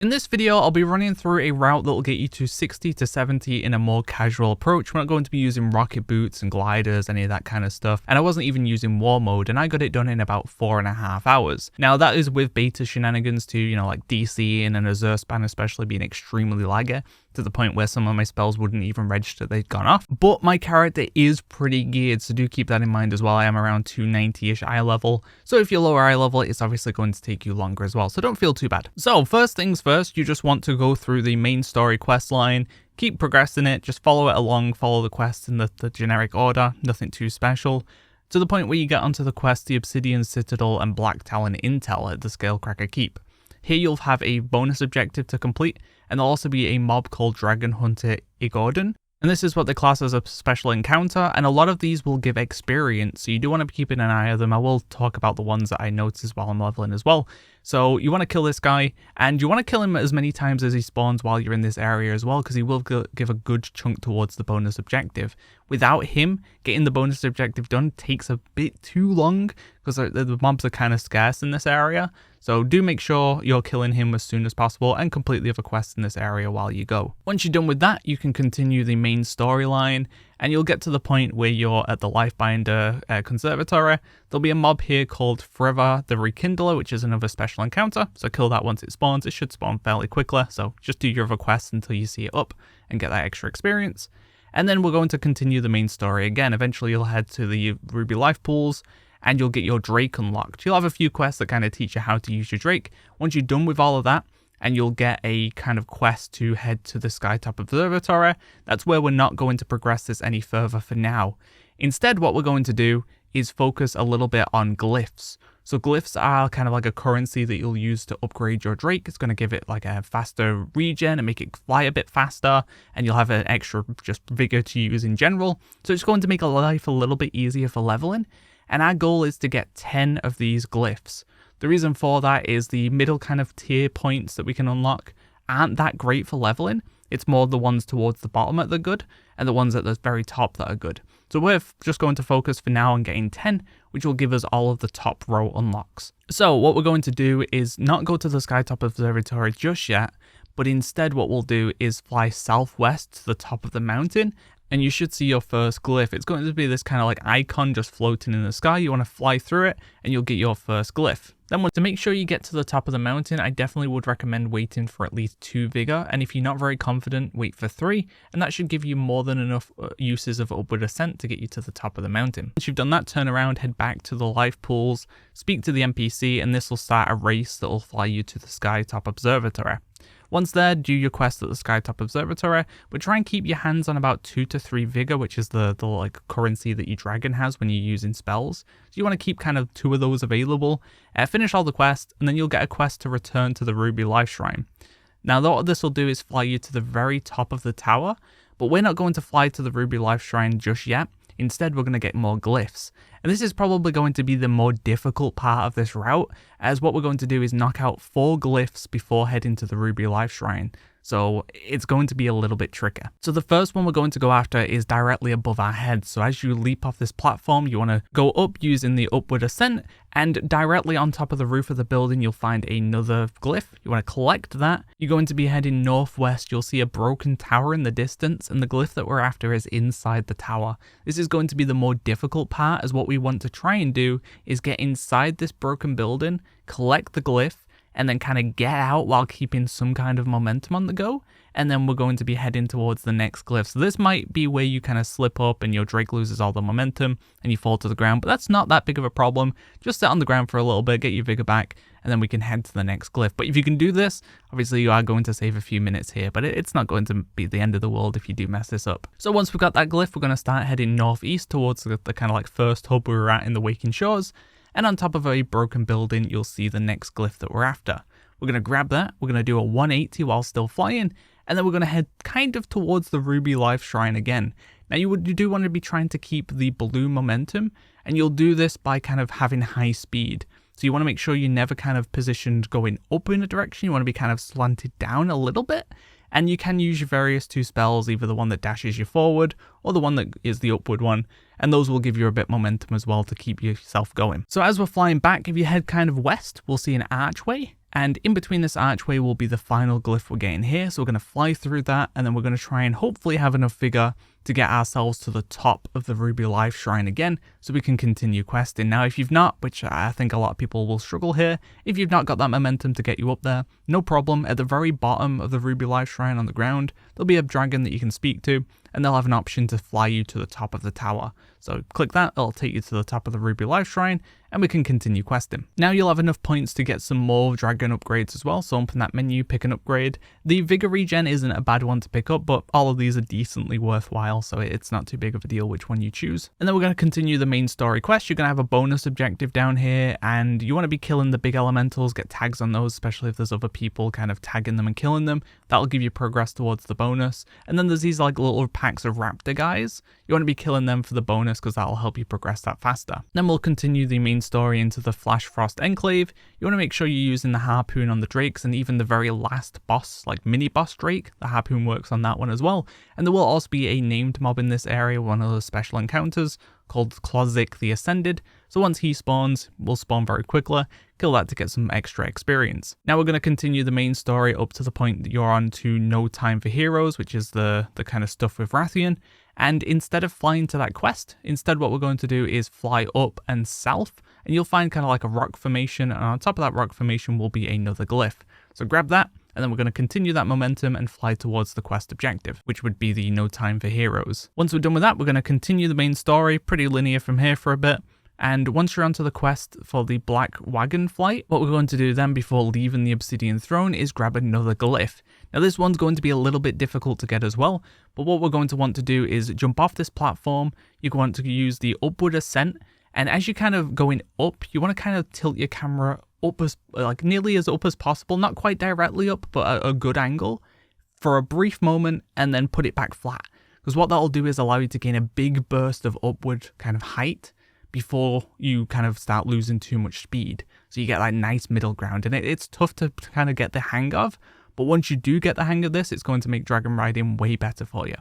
In this video, I'll be running through a route that will get you to 60 to 70 in a more casual approach. We're not going to be using rocket boots and gliders, any of that kind of stuff. And I wasn't even using war mode, and I got it done in about 4.5 hours. Now that is with beta shenanigans to, like DC and an Azure span especially being extremely laggy, to the point where some of my spells wouldn't even register they'd gone off. But my character is pretty geared, so do keep that in mind as well. I am around 290-ish eye level, so if you're lower eye level, it's obviously going to take you longer as well, so don't feel too bad. So first things first, you just want to go through the main story quest line, keep progressing it, just follow it along, follow the quests in the generic order, nothing too special, to the point where you get onto the quest, the Obsidian Citadel and Black Talon Intel at the Scalecracker Keep. Here you'll have a bonus objective to complete, and there'll also be a mob called Dragon Hunter Ohn'ahran. And this is what they class as a special encounter, and a lot of these will give experience, so you do want to be keeping an eye on them. I will talk about the ones that I notice while I'm leveling as well. So you want to kill this guy, and you want to kill him as many times as he spawns while you're in this area as well, because he will give a good chunk towards the bonus objective. Without him, getting the bonus objective done takes a bit too long, because the mobs are kind of scarce in this area. So do make sure you're killing him as soon as possible and complete the other quests in this area while you go. Once you're done with that, you can continue the main storyline, and you'll get to the point where you're at the Lifebinder Conservatory. There'll be a mob here called Forever the Rekindler, which is another special encounter, so kill that once it spawns. It should spawn fairly quickly, so just do your other quests until you see it up and get that extra experience. And then we're going to continue the main story again. Eventually you'll head to the Ruby Life Pools, and you'll get your Drake unlocked. You'll have a few quests that kind of teach you how to use your Drake. Once you're done with all of that, and you'll get a kind of quest to head to the Skytop Observatory. That's where we're not going to progress this any further for now. Instead, what we're going to do is focus a little bit on glyphs. So glyphs are kind of like a currency that you'll use to upgrade your Drake. It's going to give it like a faster regen and make it fly a bit faster, and you'll have an extra just vigor to use in general. So it's going to make life a little bit easier for leveling. And our goal is to get 10 of these glyphs. The reason for that is the middle kind of tier points that we can unlock aren't that great for leveling. It's more the ones towards the bottom that are good, and the ones at the very top that are good. So we're just going to focus for now on getting 10, which will give us all of the top row unlocks. So what we're going to do is not go to the Skytop Observatory just yet, but instead what we'll do is fly southwest to the top of the mountain, and you should see your first glyph. It's going to be this kind of like icon just floating in the sky. You want to fly through it, and you'll get your first glyph. Then to make sure you get to the top of the mountain, I definitely would recommend waiting for at least 2 vigor, and if you're not very confident, wait for 3, and that should give you more than enough uses of upward ascent to get you to the top of the mountain. Once you've done that, turn around, head back to the life pools, speak to the NPC, and this will start a race that will fly you to the Skytop Observatory. Once there, do your quest at the Skytop Observatory, but try and keep your hands on about 2 to 3 vigor, which is the like currency that your dragon has when you're using spells. So you want to keep kind of 2 of those available. Finish all the quests, and then you'll get a quest to return to the Ruby Life Shrine. Now what this will do is fly you to the very top of the tower, but we're not going to fly to the Ruby Life Shrine just yet. Instead, we're going to get more glyphs. And this is probably going to be the more difficult part of this route, as what we're going to do is knock out 4 glyphs before heading to the Ruby Life Shrine. So it's going to be a little bit trickier. So the first one we're going to go after is directly above our heads. So as you leap off this platform, you want to go up using the upward ascent, and directly on top of the roof of the building, you'll find another glyph. You want to collect that. You're going to be heading northwest. You'll see a broken tower in the distance, and the glyph that we're after is inside the tower. This is going to be the more difficult part, as what we want to try and do is get inside this broken building, collect the glyph, and then kind of get out while keeping some kind of momentum on the go, and then we're going to be heading towards the next glyph. So this might be where you kind of slip up and your Drake loses all the momentum and you fall to the ground, but that's not that big of a problem. Just sit on the ground for a little bit, get your vigor back, and then we can head to the next glyph. But if you can do this, obviously you are going to save a few minutes here, but it's not going to be the end of the world if you do mess this up. So once we've got that glyph, we're going to start heading northeast towards the kind of like first hub we were at in the Waking Shores, and on top of a broken building, you'll see the next glyph that we're after. We're going to grab that, we're going to do a 180 while still flying, and then we're going to head kind of towards the Ruby Life Shrine again. Now you do want to be trying to keep the blue momentum, and you'll do this by kind of having high speed. So you want to make sure you're never kind of positioned going up in a direction, you want to be kind of slanted down a little bit, and you can use your various 2 spells, either the one that dashes you forward or the one that is the upward one, and those will give you a bit momentum as well to keep yourself going. So as we're flying back, if you head kind of west, we'll see an archway, And in between this archway will be the final glyph we're getting here. So we're going to fly through that, and then we're going to try and hopefully have enough vigor to get ourselves to the top of the Ruby Life Shrine again, so we can continue questing. Now, if you've not, which I think a lot of people will struggle here, if you've not got that momentum to get you up there, no problem. At the very bottom of the Ruby Life Shrine on the ground, there'll be a dragon that you can speak to, and they'll have an option to fly you to the top of the tower. So click that, it'll take you to the top of the Ruby Life Shrine, and we can continue questing. Now you'll have enough points to get some more dragon upgrades as well, so open that menu, pick an upgrade. The Vigor regen isn't a bad one to pick up, but all of these are decently worthwhile, so it's not too big of a deal which one you choose. And then we're going to continue the main story quest. You're going to have a bonus objective down here, and you want to be killing the big elementals, get tags on those, especially if there's other people kind of tagging them and killing them. That'll give you progress towards the bonus. And then there's these like little packs of raptor guys. You want to be killing them for the bonus because that'll help you progress that faster. Then we'll continue the main story into the Flash Frost Enclave. You want to make sure you're using the harpoon on the drakes, and even the very last boss, like mini boss drake, the harpoon works on that one as well. And there will also be a named mob in this area, one of those special encounters called Klozik the Ascended. So once he spawns, we'll spawn very quickly, kill that to get some extra experience. Now we're going to continue the main story up to the point that you're on to No Time for Heroes, which is the kind of stuff with Rathian. And instead of flying to that quest, instead what we're going to do is fly up and south, and you'll find kind of like a rock formation, and on top of that rock formation will be another glyph. So grab that, and then we're going to continue that momentum and fly towards the quest objective, which would be the No Time for Heroes. Once we're done with that, we're going to continue the main story, pretty linear from here for a bit. And once you're onto the quest for the Black Wagon Flight, what we're going to do then before leaving the Obsidian Throne is grab another glyph. Now this one's going to be a little bit difficult to get as well, but what we're going to want to do is jump off this platform. You're going to use the upward ascent, and as you're kind of going up, you want to kind of tilt your camera up as like nearly as up as possible, not quite directly up, but a good angle for a brief moment, and then put it back flat. Because what that'll do is allow you to gain a big burst of upward kind of height before you kind of start losing too much speed. So you get that nice middle ground, and it's tough to kind of get the hang of, but once you do get the hang of this, it's going to make dragon riding way better for you.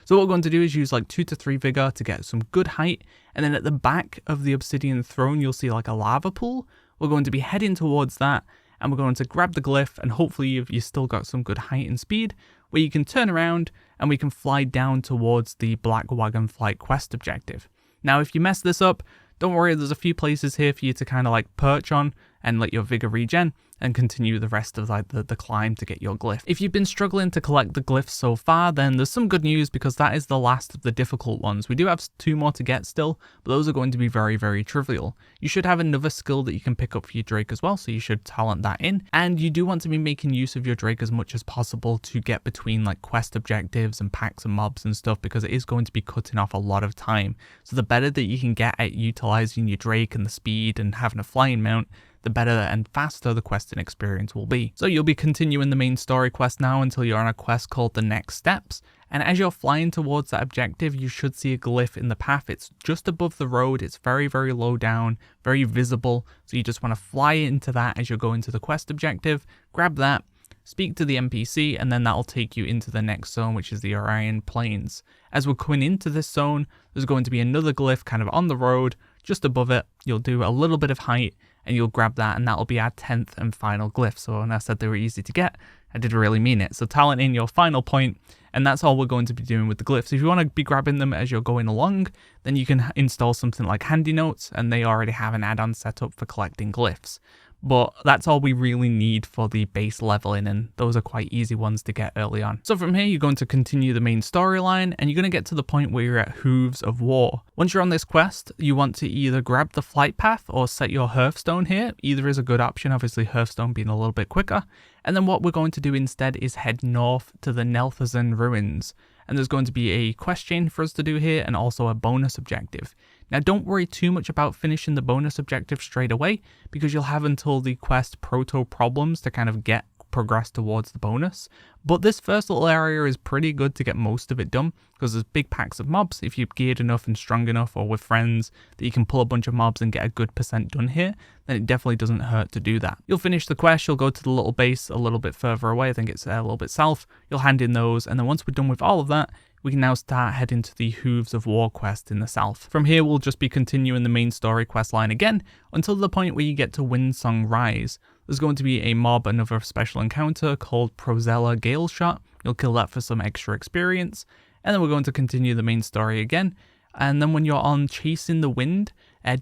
So what we're going to do is use like 2 to 3 vigor to get some good height, and then at the back of the Obsidian Throne, you'll see like a lava pool. We're going to be heading towards that, and we're going to grab the glyph, and hopefully you've still got some good height and speed, where you can turn around and we can fly down towards the Black Wagon Flight quest objective. Now, if you mess this up, don't worry, there's a few places here for you to kind of like perch on and let your vigor regen and continue the rest of like the climb to get your glyph. If you've been struggling to collect the glyphs so far, then there's some good news because that is the last of the difficult ones. We do have 2 more to get still, but those are going to be very, very trivial. You should have another skill that you can pick up for your Drake as well, so you should talent that in. And you do want to be making use of your Drake as much as possible to get between like quest objectives and packs and mobs and stuff, because it is going to be cutting off a lot of time. So the better that you can get at utilizing your Drake and the speed and having a flying mount, the better and faster the questing experience will be. So you'll be continuing the main story quest now until you're on a quest called The Next Steps. And as you're flying towards that objective, you should see a glyph in the path. It's just above the road. It's very, very low down, very visible. So you just want to fly into that as you're going to the quest objective, grab that, speak to the NPC, and then that'll take you into the next zone, which is the Orion Plains. As we're coming into this zone, there's going to be another glyph kind of on the road, just above it. You'll do a little bit of height, and you'll grab that, and that'll be our 10th and final glyph. So when I said they were easy to get, I did really mean it. So talent in your final point, and that's all we're going to be doing with the glyphs. If you want to be grabbing them as you're going along, then you can install something like Handy Notes, and they already have an add-on set up for collecting glyphs. But that's all we really need for the base leveling, and those are quite easy ones to get early on. So from here, you're going to continue the main storyline, and you're going to get to the point where you're at Hooves of War. Once you're on this quest, you want to either grab the flight path or set your Hearthstone here. Either is a good option, obviously Hearthstone being a little bit quicker. And then what we're going to do instead is head north to the Nelthazan Ruins. And there's going to be a quest chain for us to do here, and also a bonus objective. Now don't worry too much about finishing the bonus objective straight away, because you'll have until the quest Proto Problems to kind of get progress towards the bonus. But this first little area is pretty good to get most of it done, because there's big packs of mobs. If you're geared enough and strong enough, or with friends, that you can pull a bunch of mobs and get a good percent done here, then it definitely doesn't hurt to do that. You'll finish the quest, you'll go to the little base a little bit further away, I think it's a little bit south, you'll hand in those, and then once we're done with all of that, we can now start heading to the Hooves of War quest in the south. From here, we'll just be continuing the main story quest line again, until the point where you get to Windsong Rise. there's going to be a mob, another special encounter called Prozella Gale Shot. You'll kill that for some extra experience. And then we're going to continue the main story again. And then when you're on Chasing the Wind,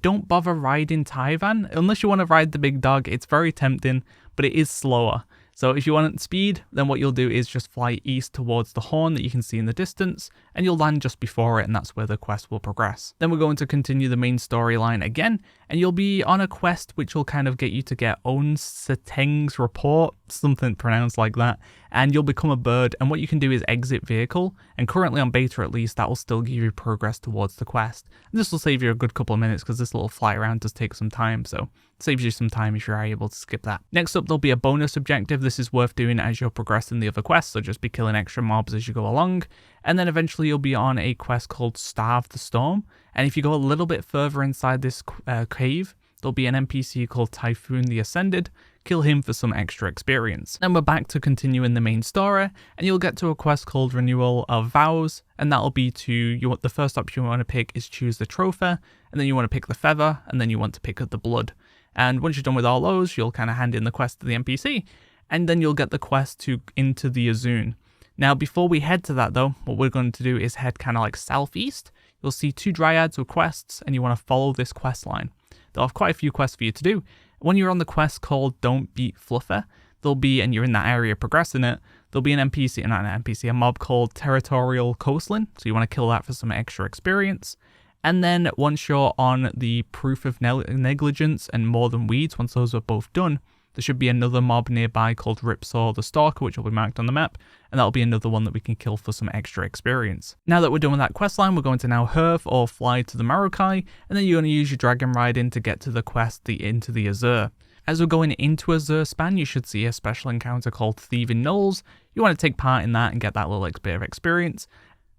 don't bother riding Taivan. Unless you want to ride the big dog, it's very tempting, but it is slower. So if you want speed, then what you'll do is just fly east towards the horn that you can see in the distance, and you'll land just before it, and that's where the quest will progress. Then we're going to continue the main storyline again, and you'll be on a quest which will kind of get you to get Ohn'ahran's report, something pronounced like that, and you'll become a bird, and what you can do is exit vehicle, and currently on beta at least, that will still give you progress towards the quest. And this will save you a good couple of minutes, because this little fly around does take some time, so it saves you some time if you're able to skip that. Next up, there'll be a bonus objective. This is worth doing as you're progressing the other quests, so just be killing extra mobs as you go along. And then eventually you'll be on a quest called Starve the Storm. And if you go a little bit further inside this cave, there'll be an NPC called Typhoon the Ascended. Kill him for some extra experience. Then we're back to continuing the main story, and you'll get to a quest called Renewal of Vows, and that'll be the first option you want to pick is choose the trophy, and then you want to pick the feather, and then you want to pick up the blood. And once you're done with all those, you'll kind of hand in the quest to the NPC, and then you'll get the quest to Into the Azure. Now, before we head to that though, what we're going to do is head kind of like southeast. You'll see 2 dryads with quests, and you want to follow this quest line. They'll have quite a few quests for you to do. When you're on the quest called Don't Beat Fluffer, and you're in that area progressing it, there'll be an NPC, not an NPC, a mob called Territorial Coastline, so you want to kill that for some extra experience. And then once you're on the Proof of Negligence and More Than Weeds, once those are both done, there should be another mob nearby called Ripsaw the Stalker, which will be marked on the map, and that'll be another one that we can kill for some extra experience. Now that we're done with that questline, we're going to now Hearth or fly to the Marokai, and then you're going to use your dragon riding to get to the quest Into the Azure. As we're going into Azure Span, you should see a special encounter called Thieving Knolls. You want to take part in that and get that little bit of experience.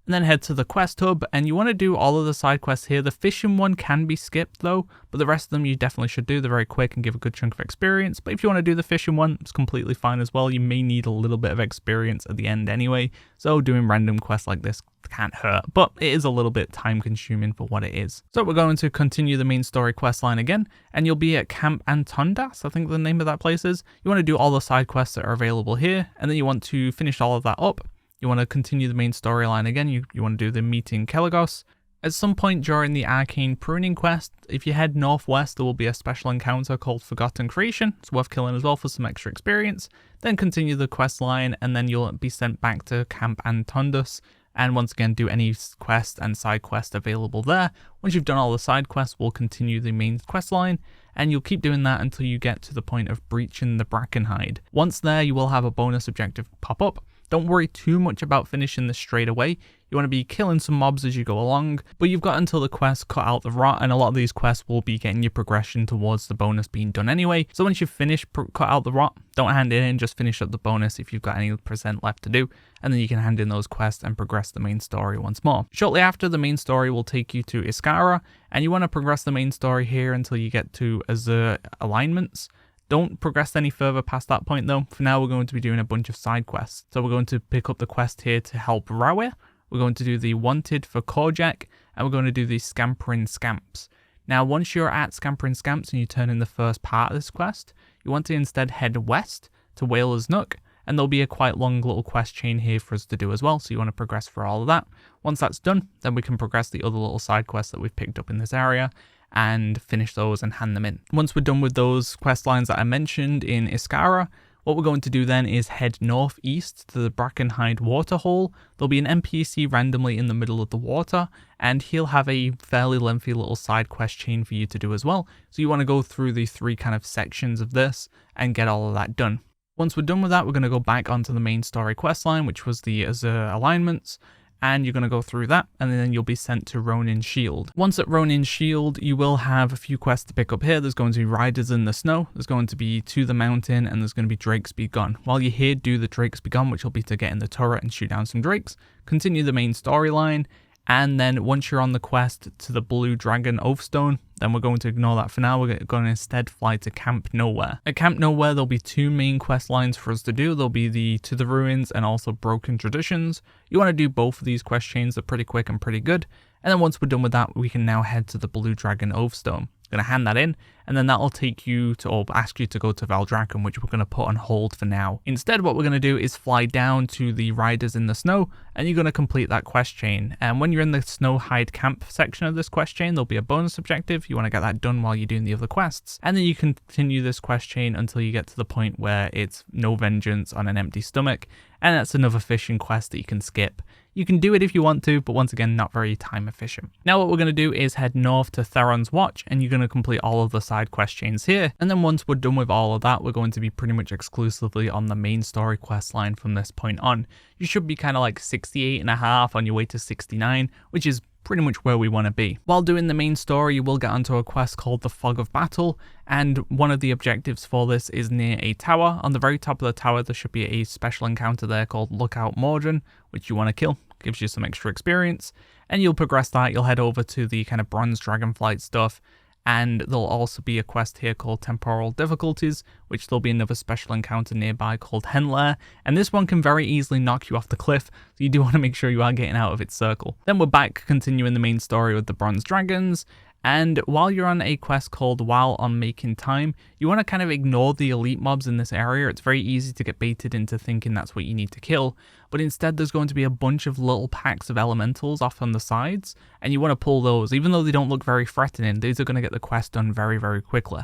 And then head to the quest hub, and you want to do all of the side quests here. The fishing one can be skipped though, but the rest of them you definitely should do. They're very quick and give a good chunk of experience. But if you want to do the fishing one, it's completely fine as well. You may need a little bit of experience at the end anyway, so doing random quests like this can't hurt, but it is a little bit time consuming for what it is. So we're going to continue the main story quest line again, and you'll be at Camp Thaldraszus, I think the name of that place is. You want to do all the side quests that are available here, and then you want to finish all of that up. You want to continue the main storyline again, you want to do the meeting Kelagos. At some point during the Arcane Pruning quest, if you head northwest, there will be a special encounter called Forgotten Creation. It's worth killing as well for some extra experience. Then continue the quest line, and then you'll be sent back to Camp Thaldraszus. And once again, do any quest and side quest available there. Once you've done all the side quests, we'll continue the main quest line, and you'll keep doing that until you get to the point of breaching the Brackenhide. Once there, you will have a bonus objective pop up. Don't worry too much about finishing this straight away. You want to be killing some mobs as you go along, but you've got until the quest Cut Out the Rot, and a lot of these quests will be getting your progression towards the bonus being done anyway. So once you've finished Cut Out the Rot, don't hand it in, just finish up the bonus if you've got any % left to do, and then you can hand in those quests and progress the main story once more. Shortly after, the main story will take you to Iskara, and you want to progress the main story here until you get to Azure Alignments. Don't progress any further past that point though. For now, we're going to be doing a bunch of side quests. So we're going to pick up the quest here to help Rawe. We're going to do the Wanted for Korjak, and we're going to do the Scampering Scamps. Now, once you're at Scampering Scamps and you turn in the first part of this quest, you want to instead head west to Whaler's Nook, and there'll be a quite long little quest chain here for us to do as well, so you want to progress for all of that. Once that's done, then we can progress the other little side quests that we've picked up in this area, and finish those and hand them in. Once we're done with those quest lines that I mentioned in Iskara, what we're going to do then is head northeast to the Brackenhide Waterhole. There'll be an NPC randomly in the middle of the water, and he'll have a fairly lengthy little side quest chain for you to do as well. So you want to go through the 3 kind of sections of this and get all of that done. Once we're done with that, we're going to go back onto the main story quest line, which was the Azure Alignments. And you're going to go through that, and then you'll be sent to Ronin's Shield. Once at Ronin's Shield, you will have a few quests to pick up here. There's going to be Riders in the Snow, there's going to be To the Mountain, and there's going to be Drakes Be Gone. While you're here, do the Drakes Be Gone, which will be to get in the turret and shoot down some drakes. Continue the main storyline, and then once you're on the quest to the Blue Dragon Oathstone, then we're going to ignore that for now. We're going to instead fly to Camp Nowhere. At Camp Nowhere, there'll be 2 main quest lines for us to do. There'll be the To the Ruins and also Broken Traditions. You want to do both of these quest chains. They're pretty quick and pretty good. And then once we're done with that, we can now head to the Blue Dragon Oathstone. going to hand that in, and then that'll take you to, or ask you to go to Thaldraszus, which we're going to put on hold for now. Instead, what we're going to do is fly down to the riders in the snow, and you're going to complete that quest chain. And when you're in the snow hide camp section of this quest chain, there'll be a bonus objective. You want to get that done while you're doing the other quests, and then you continue this quest chain until you get to the point where it's no vengeance on an empty stomach, and that's another fishing quest that you can skip. You can do it if you want to, but once again, not very time efficient. Now what we're going to do is head north to Theron's Watch, and you're going to complete all of the side quest chains here. And then once we're done with all of that, we're going to be pretty much exclusively on the main story quest line from this point on. You should be kind of like 68.5 on your way to 69, which is pretty much where we want to be. While doing the main story, you will get onto a quest called the Fog of Battle, and one of the objectives for this is near a tower. On the very top of the tower, there should be a special encounter there called Lookout Ohn'ahran, which you want to kill. Gives you some extra experience, and you'll progress that. You'll head over to the kind of bronze Dragonflight stuff, and there'll also be a quest here called Temporal Difficulties, which there'll be another special encounter nearby called Henlair, and this one can very easily knock you off the cliff, so you do want to make sure you are getting out of its circle. Then we're back continuing the main story with the bronze dragons, and while you're on a quest called While on Making Time, you want to kind of ignore the elite mobs in this area. It's very easy to get baited into thinking that's what you need to kill, but instead there's going to be a bunch of little packs of elementals off on the sides, and you want to pull those. Even though they don't look very threatening, these are going to get the quest done very, very quickly.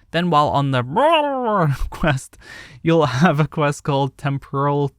Then while on the quest, you'll have a quest called Temporal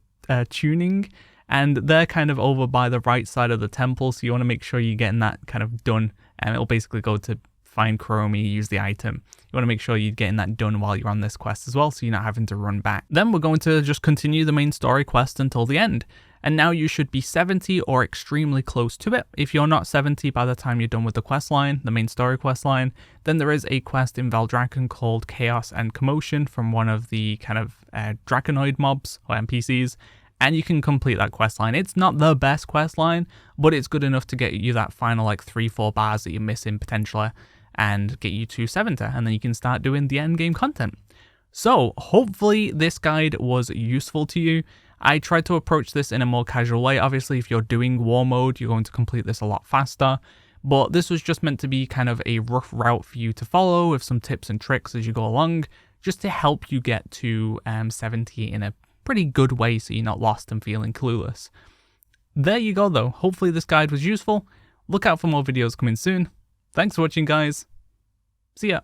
Tuning, and they're kind of over by the right side of the temple, so you want to make sure you're getting that kind of done. And it'll basically go to find Chromie, use the item. You want to make sure you're getting that done while you're on this quest as well, so you're not having to run back. Then we're going to just continue the main story quest until the end. And now you should be 70 or extremely close to it. If you're not 70 by the time you're done with the quest line, the main story quest line, then there is a quest in Thaldraszus called Chaos and Commotion from one of the kind of Draconoid mobs or NPCs. And you can complete that quest line. It's not the best quest line, but it's good enough to get you that final like 3-4 bars that you're missing potentially and get you to 70, and then you can start doing the end game content. So hopefully this guide was useful to you. I tried to approach this in a more casual way. Obviously, if you're doing war mode, you're going to complete this a lot faster, but this was just meant to be kind of a rough route for you to follow with some tips and tricks as you go along, just to help you get to 70 in a pretty good way so you're not lost and feeling clueless. There you go though. Hopefully this guide was useful. Look out for more videos coming soon. Thanks for watching, guys. See ya.